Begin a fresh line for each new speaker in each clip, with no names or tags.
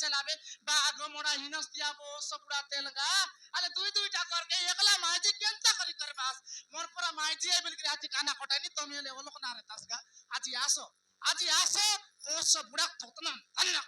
সেলাবে বাঘ মোড়া হিনস্তিয়া বস পুরা তেলগা আলে দুই দুইটা করকে একলা মাইজি কেনতা করি করবাস মোর পরা মাইজি এই বলি আজ কানা কটাইনি তুমি এলে ওলক না রে তাসগা আজি আসো কোস বুড়া থতনা ধন্না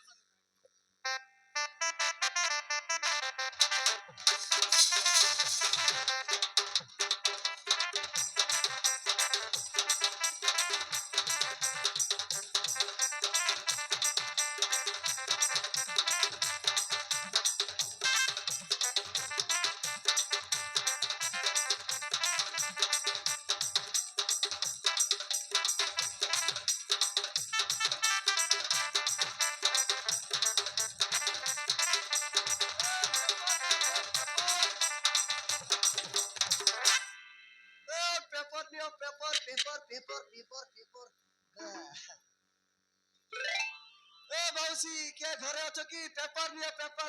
मौसी क्या घरे अछो कि पेपर नियो पेपर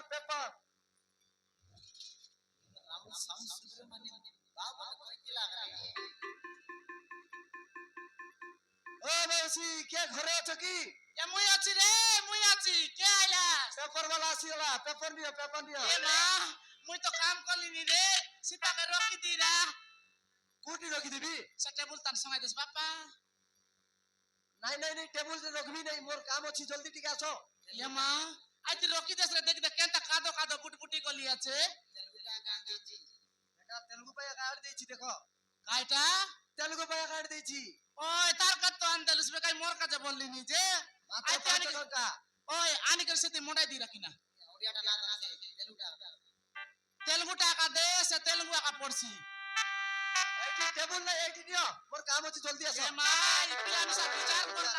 राहुल साउंड सुब्रमण्यम बाबा कइते लागले
ओ मौसी क्या घरे अछो कि
এ মুই আছি রে মুই আছি কে আইলা
पेपर वाला आसीला पेपर नियो
এ মা মুই তো কাম করলিনি রে সিপাকে রকি দিরা
कुटी रखी देबी
সে টেবুল তান সময় দেস বাপা
नहीं टेबल से रखबी नहीं मोर काम अछि जल्दी टिके आछो
এ মা আইতি রকি দেস রে দেখি কেনতা কাদো বুটবুটি গলি আছে
তেলুগুটা গান দিছি
এটা তেলুগু পায়া কাট দেইছি দেখো
কাইটা
तेलुगु पाया काट देइछि
ওই তার কত তো আনতে লুসবে কাই মোর কাছে বললিনি যে
मात्र
আইতে
5
আনি
टका
ওই আনি করে সেতে মোড়াই দি রাখি না
ওড়িয়াটা না আছে তেলুগুটা
তেলুগু টাকা দে সে তেলুগু আকা পড়ছি
एठी टेबल नहीं एठी नियो मोर काम अछि जल्दी
এ
आछो
মা ইপিলানি সব বিচার করলা